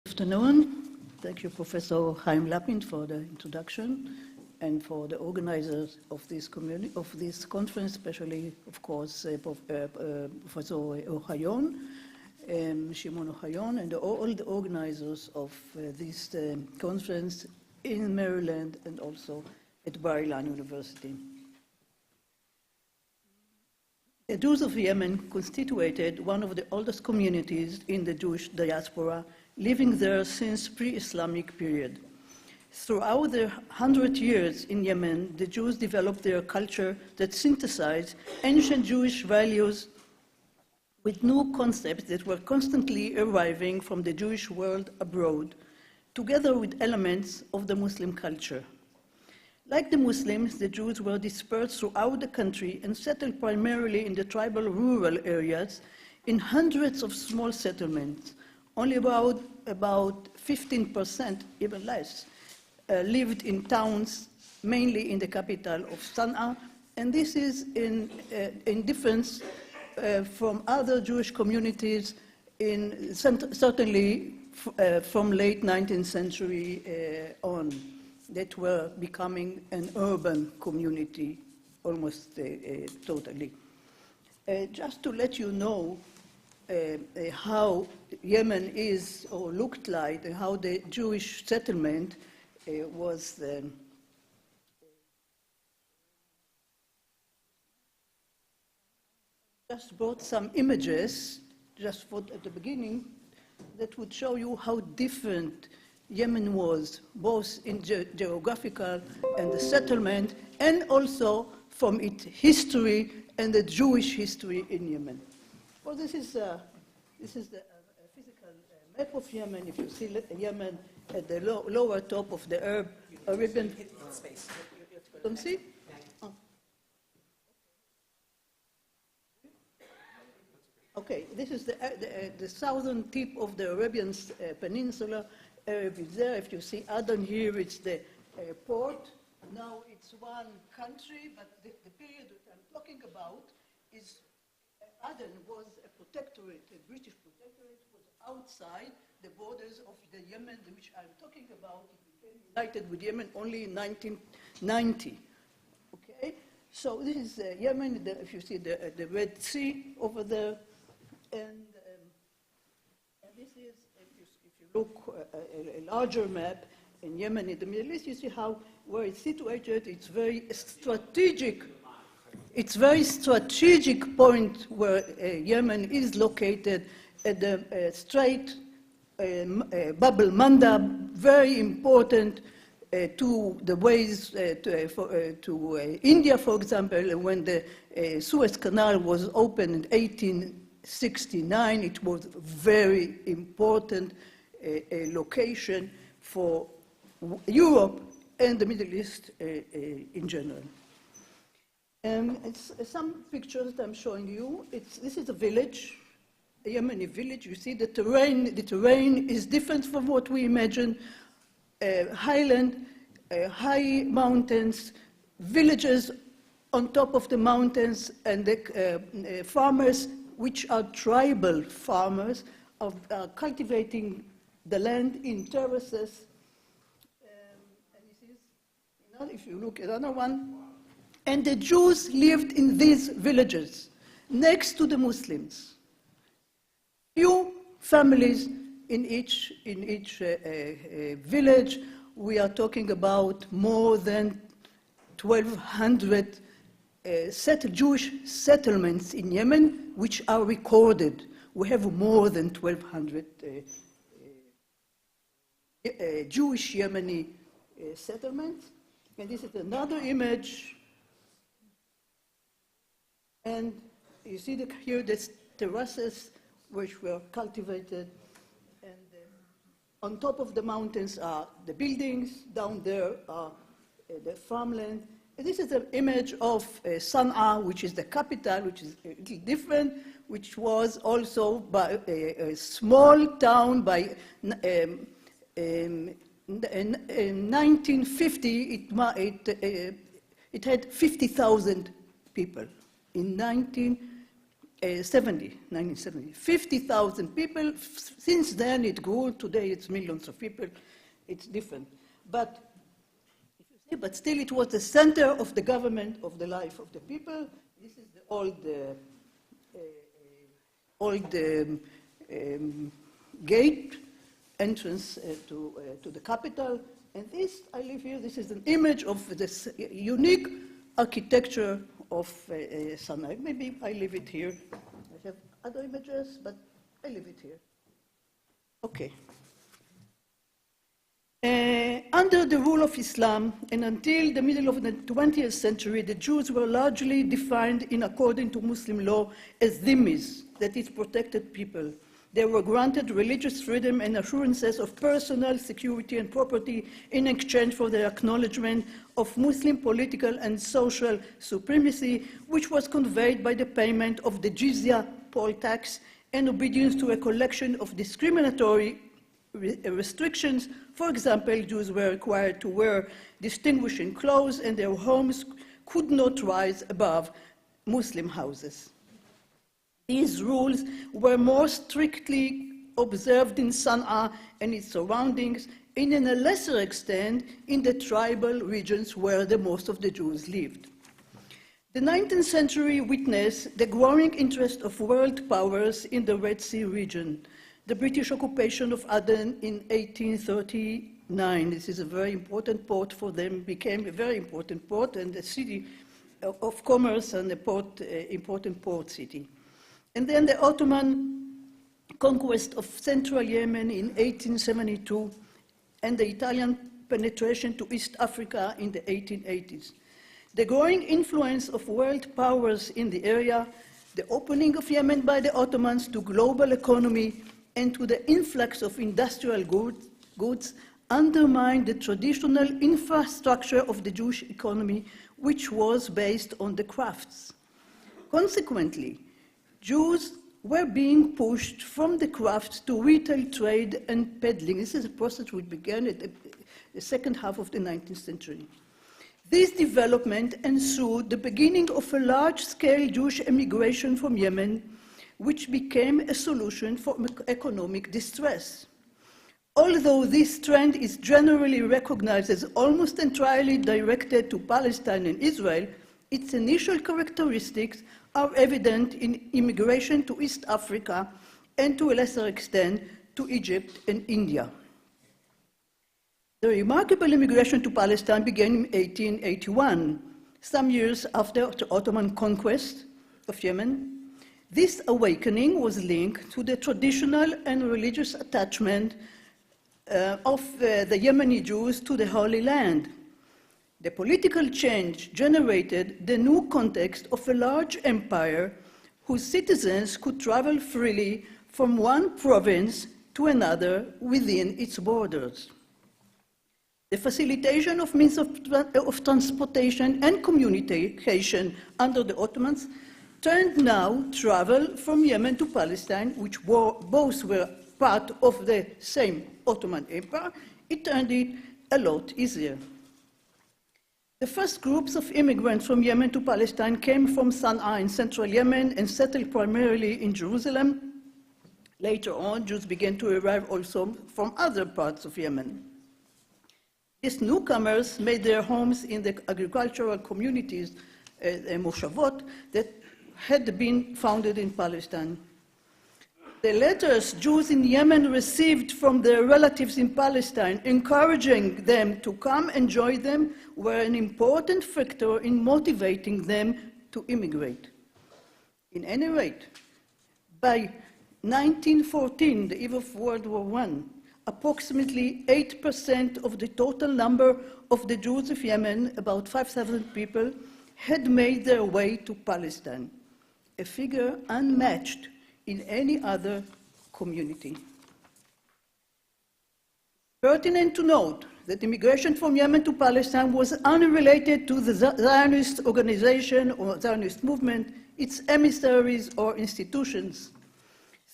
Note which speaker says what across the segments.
Speaker 1: Good afternoon. Thank you, Professor Chaim Lapin, for the introduction and for the organizers of this conference, especially, of course, Professor Ohayon, Shimon Ohayon, and all the organizers of this conference in Maryland and also at Bar-Ilan University. The Jews of Yemen constituted one of the oldest communities in the Jewish diaspora, living there since pre-Islamic period. Throughout the 100 years in Yemen, the Jews developed their culture that synthesized ancient Jewish values with new concepts that were constantly arriving from the Jewish world abroad, together with elements of the Muslim culture. Like the Muslims, the Jews were dispersed throughout the country and settled primarily in the tribal rural areas in hundreds of small settlements. Only about 15%, even less, lived in towns, mainly in the capital of Sana'a, and this is in difference from other Jewish communities certainly from late 19th century on, that were becoming an urban community almost totally. Just to let you know how Yemen is or looked like, and how the Jewish settlement was just brought some images just at the beginning that would show you how different Yemen was, both in geographical and the settlement, and also from its history and the Jewish history in Yemen. Well, this is the physical map of Yemen. If you see Yemen at the lower top of the Arabian space. Don't see? Oh. Okay, this is the southern tip of the Arabian Peninsula. Is there. If you see Aden here, it's the port. Now it's one country, but the period that I'm talking about is Aden was a protectorate, a British protectorate, was outside the borders of the Yemen, which I'm talking about. It became united with Yemen only in 1990. Okay, so this is Yemen. If you see the Red Sea over there, and this is. Look a larger map in Yemen in the Middle East, you see where it's situated. It's very strategic. It's very strategic point where Yemen is located at the Strait, Bab el-Mandab, very important to the ways to India, for example. When the Suez Canal was opened in 1869, it was very important a location for Europe and the Middle East in general. It's some pictures that I'm showing you. This is a village, a Yemeni village. You see the terrain. The terrain is different from what we imagine. Highland, high mountains, villages on top of the mountains, and the farmers, which are tribal farmers, are cultivating the land in terraces. And this is, if you look at another one, and the Jews lived in these villages next to the Muslims. Few families in each village. We are talking about more than 1,200 Jewish settlements in Yemen, which are recorded. We have more than 1,200 Jewish Yemeni settlements. And this is another image. And you see here the terraces which were cultivated. And on top of the mountains are the buildings. Down there are the farmland. And this is an image of Sana'a, which is the capital, which is a little different, which was also by a small town by in 1950, it had 50,000 people. In 1970, 50,000 people. Since then it grew. Today it's millions of people. It's different. But still it was the center of the government, of the life of the people. This is the old gate entrance to the capital. And this, I live here, this is an image of this unique architecture of Sana'a. Maybe I leave it here. I have other images, but I leave it here. Okay. Under the rule of Islam, and until the middle of the 20th century, the Jews were largely defined in according to Muslim law as dhimmis, that is, protected people. They were granted religious freedom and assurances of personal security and property in exchange for their acknowledgement of Muslim political and social supremacy, which was conveyed by the payment of the jizya, poll tax, and obedience to a collection of discriminatory restrictions. For example, Jews were required to wear distinguishing clothes, and their homes could not rise above Muslim houses. These rules were more strictly observed in Sana'a and its surroundings, and in a lesser extent in the tribal regions where most of the Jews lived. The 19th century witnessed the growing interest of world powers in the Red Sea region. The British occupation of Aden in 1839, this is a very important port for them, became a very important port and a city of commerce and important port city. And then the Ottoman conquest of central Yemen in 1872 and the Italian penetration to East Africa in the 1880s. The growing influence of world powers in the area, the opening of Yemen by the Ottomans to global economy, and to the influx of industrial goods undermined the traditional infrastructure of the Jewish economy, which was based on the crafts. Consequently, Jews were being pushed from the crafts to retail trade and peddling. This is a process which began at the second half of the 19th century. This development ensued the beginning of a large-scale Jewish emigration from Yemen, which became a solution for economic distress. Although this trend is generally recognized as almost entirely directed to Palestine and Israel, its initial characteristics are evident in immigration to East Africa and to a lesser extent to Egypt and India. The remarkable immigration to Palestine began in 1881, some years after the Ottoman conquest of Yemen. This awakening was linked to the traditional and religious attachment of the Yemeni Jews to the Holy Land. The political change generated the new context of a large empire whose citizens could travel freely from one province to another within its borders. The facilitation of means of transportation and communication under the Ottomans turned now travel from Yemen to Palestine, which both were part of the same Ottoman Empire. It turned it a lot easier. The first groups of immigrants from Yemen to Palestine came from Sana'a in central Yemen and settled primarily in Jerusalem. Later on, Jews began to arrive also from other parts of Yemen. These newcomers made their homes in the agricultural communities, moshavot, that had been founded in Palestine. The letters Jews in Yemen received from their relatives in Palestine, encouraging them to come and join them, were an important factor in motivating them to immigrate. In any rate, by 1914, the eve of World War I, approximately 8% of the total number of the Jews of Yemen, about 5,000 people, had made their way to Palestine, a figure unmatched in any other community. Pertinent to note that immigration from Yemen to Palestine was unrelated to the Zionist organization or Zionist movement, its emissaries or institutions.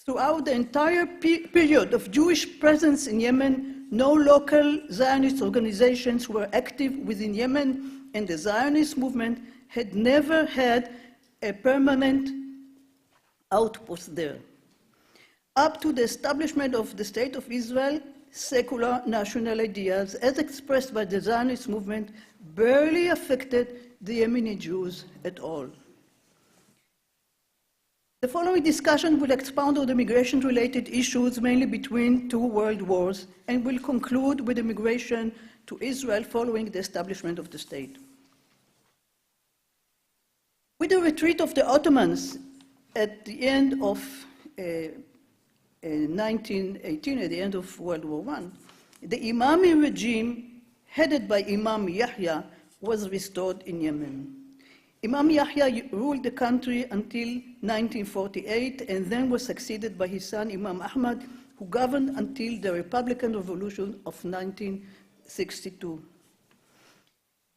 Speaker 1: Throughout the entire period of Jewish presence in Yemen, no local Zionist organizations were active within Yemen, and the Zionist movement had never had a permanent outpost there. Up to the establishment of the State of Israel, secular national ideas, as expressed by the Zionist movement, barely affected the Yemeni Jews at all. The following discussion will expound on the migration-related issues, mainly between two world wars, and will conclude with immigration to Israel following the establishment of the state. With the retreat of the Ottomans at the end of 1918, at the end of World War I, the Imami regime, headed by Imam Yahya, was restored in Yemen. Imam Yahya ruled the country until 1948 and then was succeeded by his son Imam Ahmad, who governed until the Republican Revolution of 1962.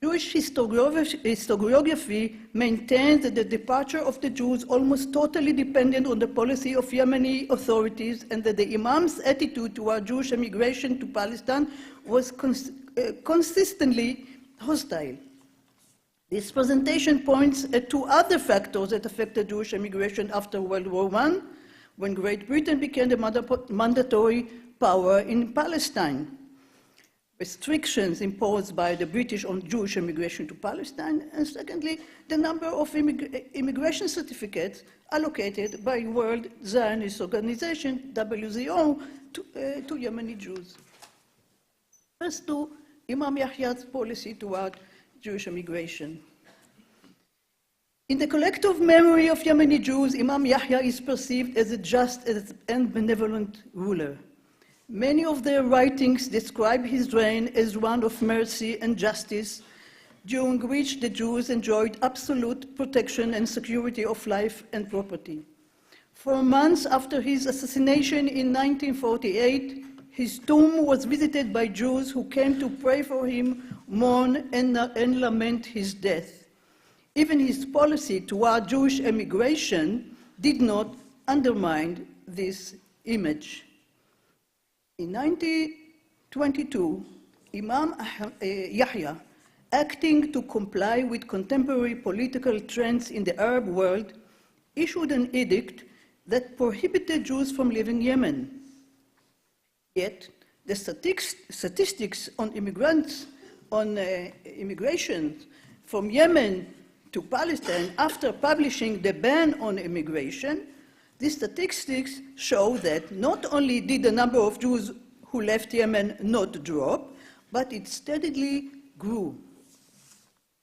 Speaker 1: Jewish historiography maintains that the departure of the Jews almost totally depended on the policy of Yemeni authorities, and that the Imam's attitude toward Jewish immigration to Palestine was consistently hostile. This presentation points at two other factors that affected Jewish immigration after World War I, when Great Britain became the mandatory power in Palestine. Restrictions imposed by the British on Jewish immigration to Palestine, and secondly, the number of immigration certificates allocated by World Zionist Organization, WZO, to Yemeni Jews. First to Imam Yahya's policy toward Jewish immigration. In the collective memory of Yemeni Jews, Imam Yahya is perceived as a just and benevolent ruler. Many of their writings describe his reign as one of mercy and justice, during which the Jews enjoyed absolute protection and security of life and property. For months after his assassination in 1948, his tomb was visited by Jews who came to pray for him, mourn, and lament his death. Even his policy toward Jewish immigration did not undermine this image. In 1922, Imam Yahya, acting to comply with contemporary political trends in the Arab world, issued an edict that prohibited Jews from leaving Yemen. Yet, the statistics on immigration from Yemen to Palestine after publishing the ban on immigration, these statistics show that not only did the number of Jews who left Yemen not drop, but it steadily grew.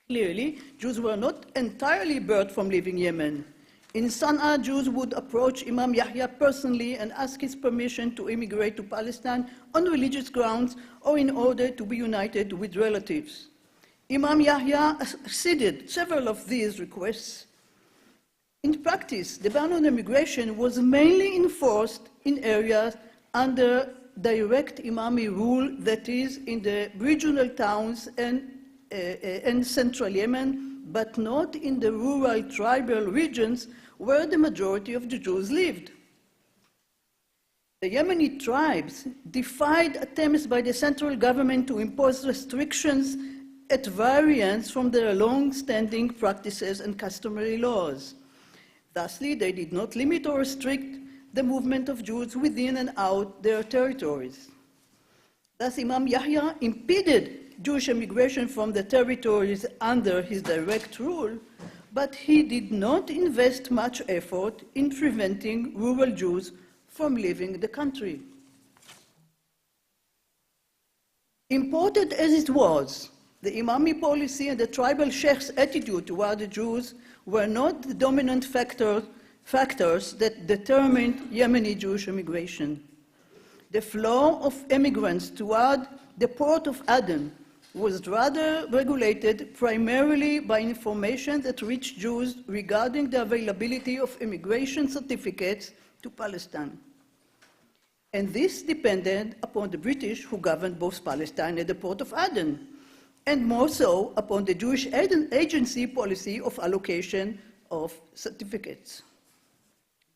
Speaker 1: Clearly, Jews were not entirely barred from leaving Yemen. In Sana'a, Jews would approach Imam Yahya personally and ask his permission to immigrate to Palestine on religious grounds or in order to be united with relatives. Imam Yahya acceded several of these requests. In practice, the ban on immigration was mainly enforced in areas under direct Imami rule, that is, in the regional towns and central Yemen, but not in the rural tribal regions where the majority of the Jews lived. The Yemeni tribes defied attempts by the central government to impose restrictions at variance from their long-standing practices and customary laws. Thusly, they did not limit or restrict the movement of Jews within and out their territories. Thus, Imam Yahya impeded Jewish immigration from the territories under his direct rule, but he did not invest much effort in preventing rural Jews from leaving the country. Important as it was, the Imami policy and the tribal sheikh's attitude toward the Jews were not the dominant factors that determined Yemeni Jewish immigration. The flow of immigrants toward the port of Aden was rather regulated primarily by information that reached Jews regarding the availability of immigration certificates to Palestine. And this depended upon the British, who governed both Palestine and the port of Aden, and more so upon the Jewish agency policy of allocation of certificates.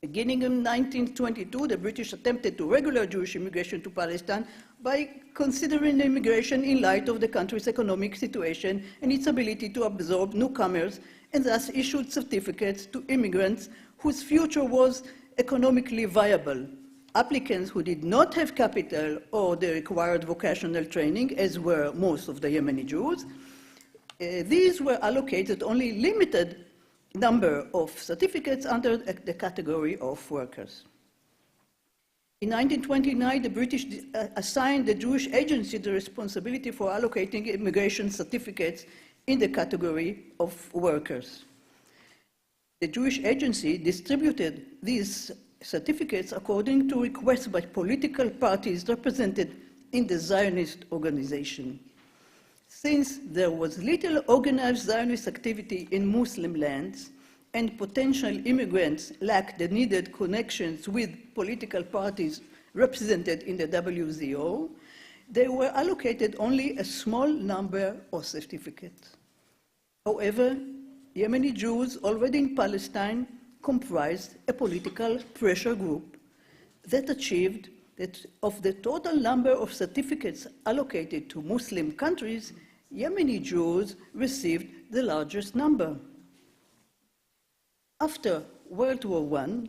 Speaker 1: Beginning in 1922, the British attempted to regulate Jewish immigration to Palestine by considering immigration in light of the country's economic situation and its ability to absorb newcomers, and thus issued certificates to immigrants whose future was economically viable. Applicants who did not have capital or the required vocational training, as were most of the Yemeni Jews, these were allocated only limited number of certificates under the category of workers. In 1929, the British assigned the Jewish Agency the responsibility for allocating immigration certificates in the category of workers. The Jewish Agency distributed these certificates according to requests by political parties represented in the Zionist organization. Since there was little organized Zionist activity in Muslim lands and potential immigrants lacked the needed connections with political parties represented in the WZO, they were allocated only a small number of certificates. However, Yemeni Jews already in Palestine comprised a political pressure group that achieved that of the total number of certificates allocated to Muslim countries, Yemeni Jews received the largest number. After World War I,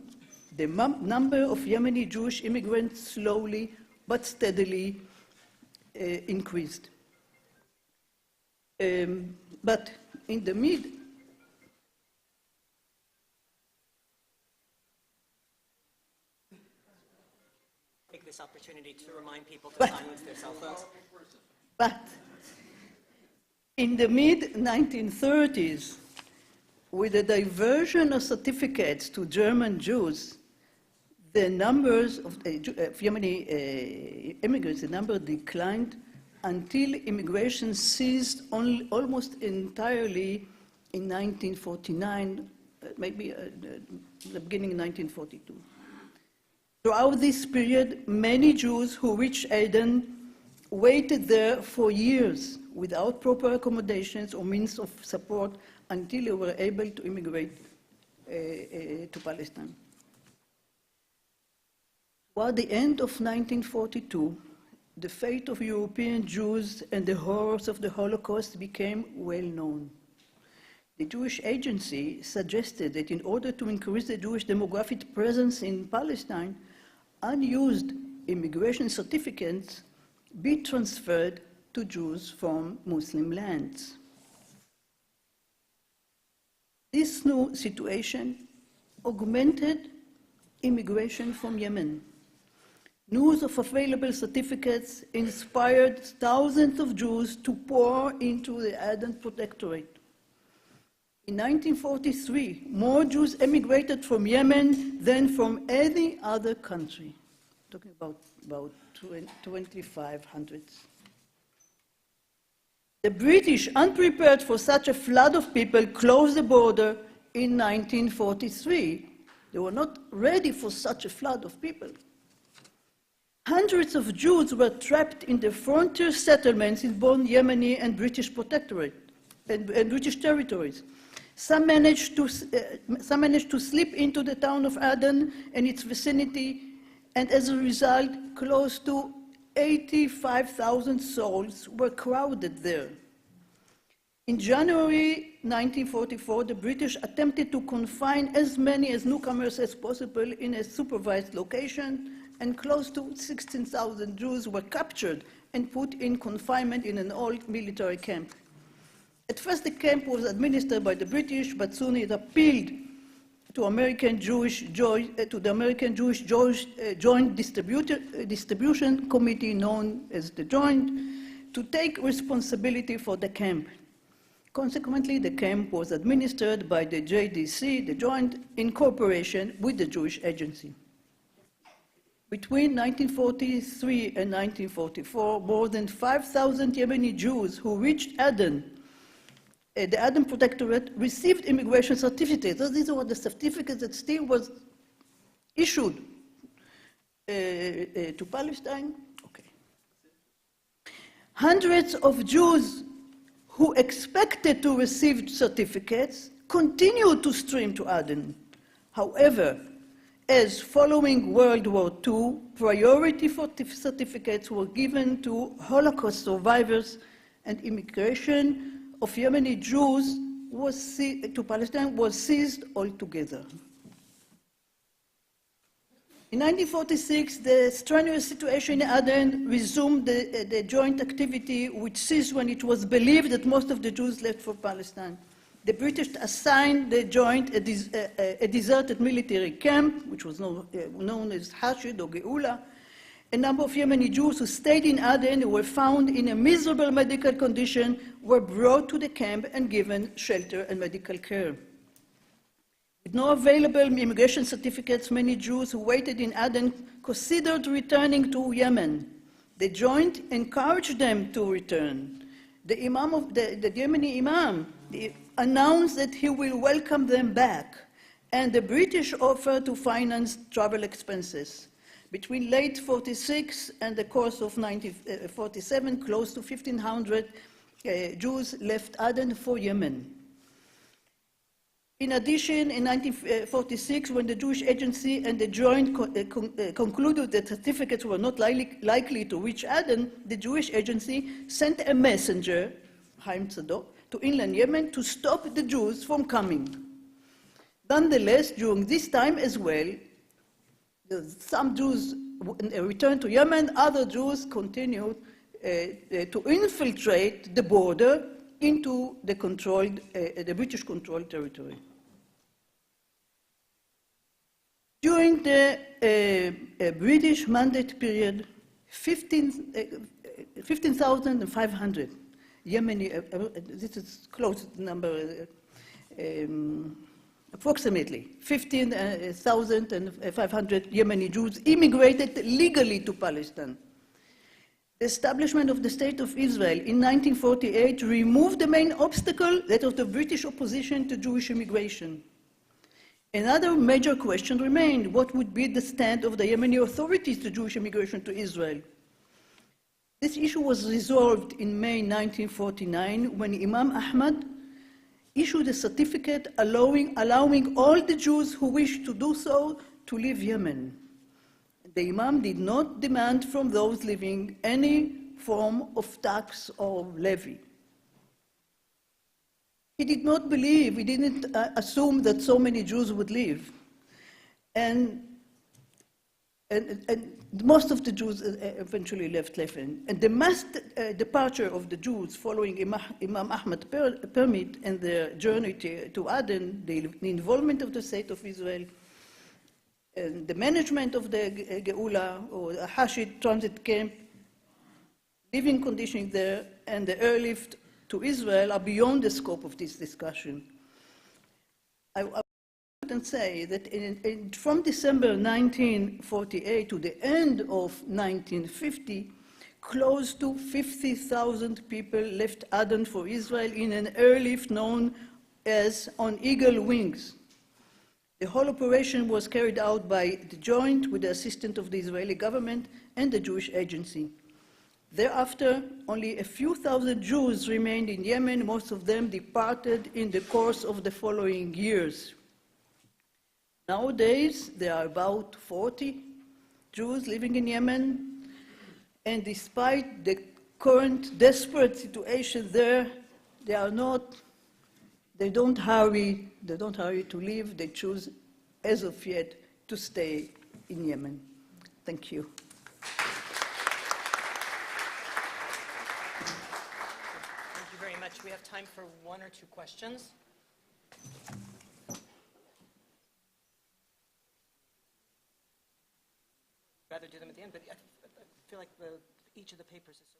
Speaker 1: the number of Yemeni Jewish immigrants slowly but steadily increased. But in the
Speaker 2: Take this opportunity to remind people to silence their cell phones.
Speaker 1: But in the mid-1930s, with the diversion of certificates to German Jews, the numbers of Yemeni immigrants, the number declined until immigration ceased almost entirely in 1949, maybe the beginning of 1942. Throughout this period, many Jews who reached Aden waited there for years without proper accommodations or means of support until they were able to immigrate to Palestine. Toward the end of 1942, the fate of European Jews and the horrors of the Holocaust became well known. The Jewish Agency suggested that in order to increase the Jewish demographic presence in Palestine, unused immigration certificates be transferred to Jews from Muslim lands. This new situation augmented immigration from Yemen. News of available certificates inspired thousands of Jews to pour into the Aden Protectorate. In 1943, more Jews emigrated from Yemen than from any other country. Talking about 2,500. The British, unprepared for such a flood of people, closed the border in 1943. They were not ready for such a flood of people. Hundreds of Jews were trapped in the frontier settlements in both Yemeni and British protectorate and British territories. Some managed to slip into the town of Aden and its vicinity, and as a result, close to 85,000 souls were crowded there. In January 1944, the British attempted to confine as many as newcomers as possible in a supervised location, and close to 16,000 Jews were captured and put in confinement in an old military camp. At first, the camp was administered by the British, but soon it appealed to the American Jewish Joint Distribution Committee, known as the Joint, to take responsibility for the camp. Consequently, the camp was administered by the JDC, the Joint, in cooperation with the Jewish Agency. Between 1943 and 1944, more than 5,000 Yemeni Jews who reached Aden, the Aden Protectorate, received immigration certificates. So these were the certificates that still was issued to Palestine. Okay. Hundreds of Jews who expected to receive certificates continued to stream to Aden. However, as following World War II, priority for certificates were given to Holocaust survivors, and immigration of Yemeni Jews to Palestine was ceased altogether. In 1946, the strenuous situation in Aden resumed the joint activity, which ceased when it was believed that most of the Jews left for Palestine. The British assigned the joint a deserted military camp, which was known as Hashid or Geula. A number of Yemeni Jews who stayed in Aden were found in a miserable medical condition, were brought to the camp and given shelter and medical care. With no available immigration certificates, many Jews who waited in Aden considered returning to Yemen. The joint encouraged them to return. The Yemeni Imam announced that he will welcome them back, and the British offered to finance travel expenses. Between late 46 and the course of 1947, close to 1,500 Jews left Aden for Yemen. In addition, in 1946, when the Jewish Agency and the Joint concluded that certificates were not likely to reach Aden, the Jewish Agency sent a messenger, Chaim Tzadok, to inland Yemen to stop the Jews from coming. Nonetheless, during this time as well, some Jews returned to Yemen, other Jews continued to infiltrate the border into the British-controlled territory. During the British Mandate period, 15,500 Yemeni, this is close to the number, approximately 15,500 Yemeni Jews immigrated legally to Palestine. The establishment of the State of Israel in 1948 removed the main obstacle, that of the British opposition to Jewish immigration. Another major question remained: what would be the stand of the Yemeni authorities to Jewish immigration to Israel? This issue was resolved in May 1949 when Imam Ahmad issued a certificate allowing all the Jews who wished to do so to leave Yemen. The Imam did not demand from those living any form of tax or levy. He did not believe, he didn't assume that so many Jews would leave. And most of the Jews eventually left Lebanon. And the mass departure of the Jews following Imam Ahmad's permit and their journey to Aden, the involvement of the State of Israel, and the management of the Geula or the Hashid transit camp, living conditions there, and the airlift to Israel are beyond the scope of this discussion. I can say that from December 1948 to the end of 1950, close to 50,000 people left Aden for Israel in an airlift known as On Eagle Wings. The whole operation was carried out by the Joint with the assistance of the Israeli government and the Jewish Agency. Thereafter, only a few thousand Jews remained in Yemen. Most of them departed in the course of the following years. Nowadays, there are about 40 Jews living in Yemen, and despite the current desperate situation there, they don't hurry to leave. They choose, as of yet, to stay in Yemen. Thank you.
Speaker 2: Thank you very much. We have time for one or two questions. Rather do them at the end, but I feel like each of the papers is so